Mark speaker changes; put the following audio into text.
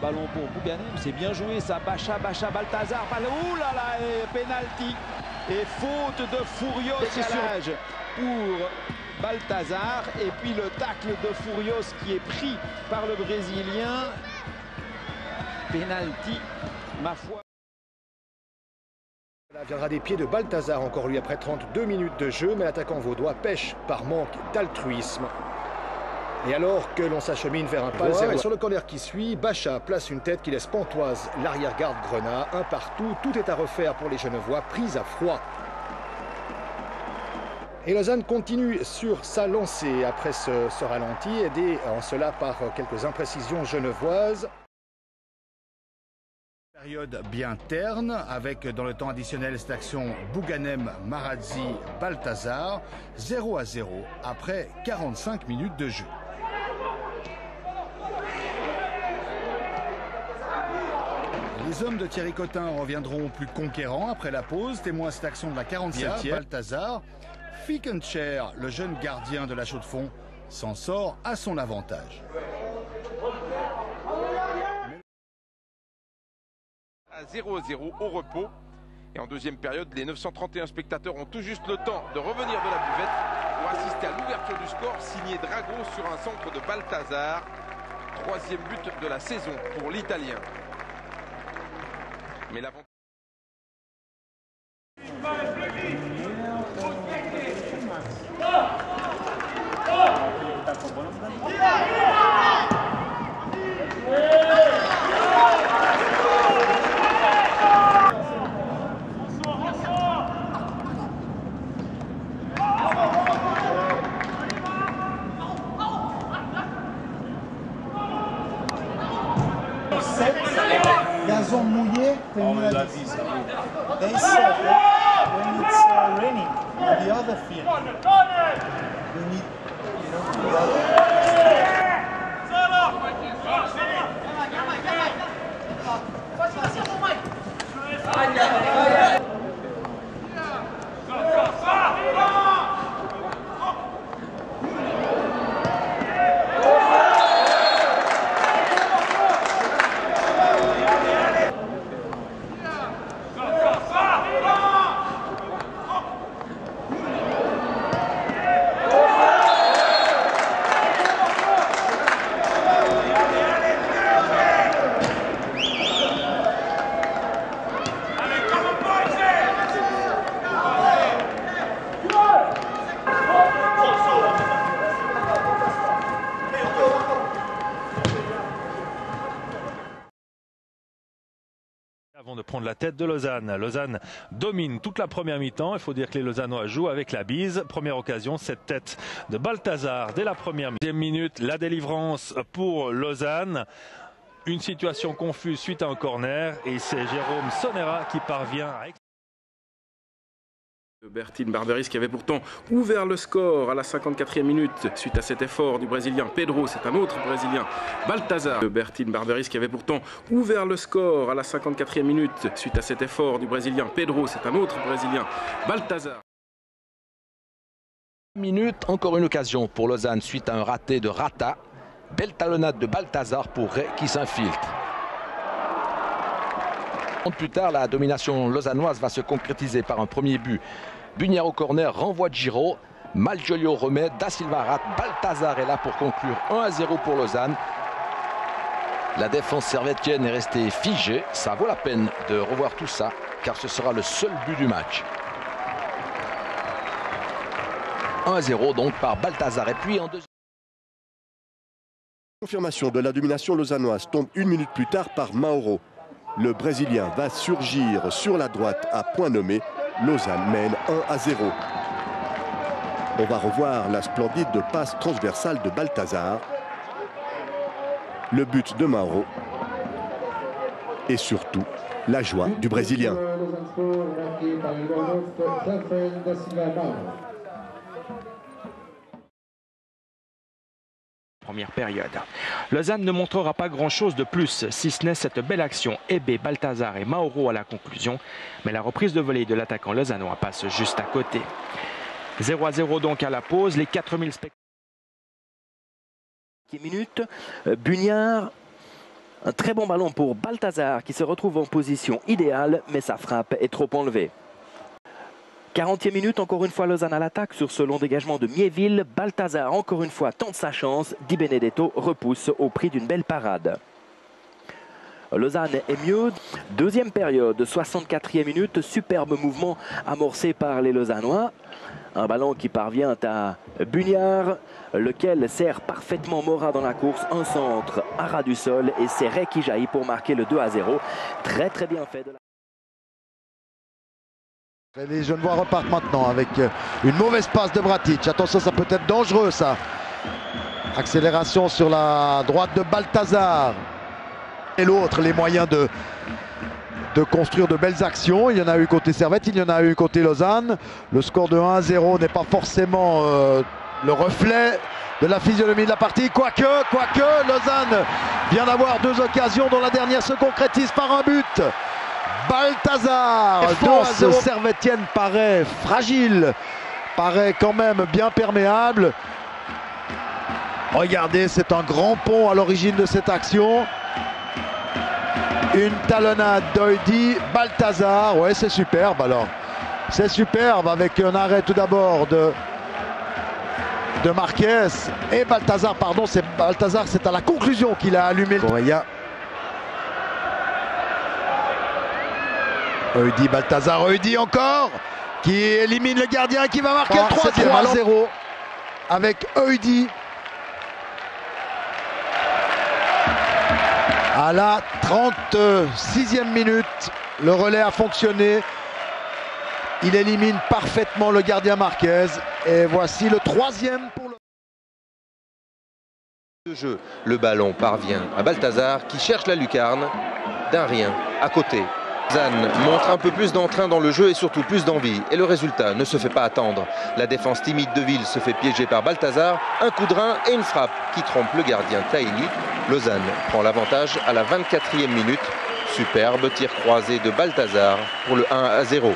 Speaker 1: Ballon pour Bouganem, c'est bien joué ça. Bacha, Balthazar. Ouh là là, et penalty. Et faute de Furios décalage pour Balthazar. Et puis le tacle de Furios qui est pris par le Brésilien. Penalty, ma foi.
Speaker 2: Ça viendra des pieds de Balthazar, encore lui après 32 minutes de jeu, mais l'attaquant vaudois pêche par manque d'altruisme. Et alors que l'on s'achemine vers un pas zéro sur le corner qui suit, Bacha place une tête qui laisse pantoise l'arrière-garde Grenat. Un partout, tout est à refaire pour les Genevois, pris à froid. Et Lausanne continue sur sa lancée après ce ralenti, aidé en cela par quelques imprécisions genevoises. Période bien terne, avec dans le temps additionnel cette action Bouganem, Maradzi, Balthazar, 0-0 après 45 minutes de jeu. Les hommes de Thierry Cottin reviendront plus conquérants après la pause, témoin cette action de la 47e. Balthazar, Fickencher, le jeune gardien de la Chaux-de-Fonds, s'en sort à son avantage.
Speaker 3: À 0-0 au repos. Et en deuxième période, les 931 spectateurs ont tout juste le temps de revenir de la buvette pour assister à l'ouverture du score signé Drago sur un centre de Balthazar. Troisième but de la saison pour l'Italien. Mais l'avantage...
Speaker 4: Gazon mouillé,
Speaker 5: On l'a dit ça.
Speaker 4: they said when it's raining on the other field, we need,
Speaker 5: Avant de prendre la tête de Lausanne. Lausanne domine toute la première mi-temps. Il faut dire que les Lausannois jouent avec la bise. Première occasion, cette tête de Balthazar dès la première minute. La délivrance pour Lausanne. Une situation confuse suite à un corner. Et c'est Jérôme Sonera qui parvient à...
Speaker 3: Bertine Barberis qui avait pourtant ouvert le score à la 54e minute suite à cet effort du Brésilien Pedro, c'est un autre Brésilien, Balthazar. Bertine Barberis qui avait pourtant ouvert le score à la 54e minute suite à cet effort du Brésilien Pedro, c'est un autre Brésilien, Balthazar.
Speaker 6: Minute, encore une occasion pour Lausanne suite à un raté de Rata. Belle talonnade de Balthazar pour Ray qui s'infiltre. Plus tard, la domination lausannoise va se concrétiser par un premier but. Bugnard au corner, renvoi de Giraud. Malgioglio remet, Da Silva rate, Balthazar est là pour conclure 1-0 pour Lausanne. La défense servétienne est restée figée. Ça vaut la peine de revoir tout ça, car ce sera le seul but du match. 1-0 donc par Balthazar. Et puis en deuxième...
Speaker 7: Confirmation de la domination lausannoise tombe une minute plus tard par Mauro. Le Brésilien va surgir sur la droite à point nommé. Lausanne mène 1-0. On va revoir la splendide passe transversale de Balthazar. Le but de Mauro. Et surtout, la joie du Brésilien.
Speaker 8: Première période. Lausanne ne montrera pas grand-chose de plus, si ce n'est cette belle action Hébé, Balthazar et Mauro à la conclusion. Mais la reprise de volée de l'attaquant lausannois passe juste à côté. 0-0 donc à la pause. Les 4000 spectateurs.
Speaker 9: Minute, Bugnard Un très bon ballon pour Balthazar qui se retrouve en position idéale, mais sa frappe est trop enlevée. 40e minute, encore une fois Lausanne à l'attaque sur ce long dégagement de Miéville. Balthazar encore une fois tente sa chance. Di Benedetto repousse au prix d'une belle parade. Lausanne est mieux. Deuxième période, 64e minute, superbe mouvement amorcé par les Lausannois. Un ballon qui parvient à Bugnard, lequel sert parfaitement Mora dans la course. Un centre à ras du sol et c'est Ray qui jaillit pour marquer le 2-0. Très très bien fait de la...
Speaker 10: Les Genevois repartent maintenant avec une mauvaise passe de Bratic. Attention, ça peut être dangereux ça. Accélération sur la droite de Balthazar. Et l'autre, les moyens de construire de belles actions. Il y en a eu côté Servette, il y en a eu côté Lausanne. Le score de 1-0 n'est pas forcément le reflet de la physionomie de la partie. Quoique, Lausanne vient d'avoir deux occasions dont la dernière se concrétise par un but. Balthazar, 2-0. Servettienne paraît fragile, paraît quand même bien perméable. Regardez, c'est un grand pont à l'origine de cette action. Une talonnade d'Oidi, Balthazar, ouais c'est superbe alors. C'est superbe avec un arrêt tout d'abord de Marquez et Balthazar, pardon, c'est Balthazar, c'est à la conclusion qu'il a allumé le... Oidi, Balthazar, Oidi encore, qui élimine le gardien qui va marquer le 3-0 avec Oidi. À la 36e minute, le relais a fonctionné. Il élimine parfaitement le gardien Marquez. Et voici le troisième pour le
Speaker 11: jeu. Le ballon parvient à Balthazar qui cherche la lucarne d'un rien à côté. Lausanne montre un peu plus d'entrain dans le jeu et surtout plus d'envie. Et le résultat ne se fait pas attendre. La défense timide de Ville se fait piéger par Balthazar. Un coup de rein et une frappe qui trompe le gardien Taïli. Lausanne prend l'avantage à la 24e minute. Superbe tir croisé de Balthazar pour le 1-0.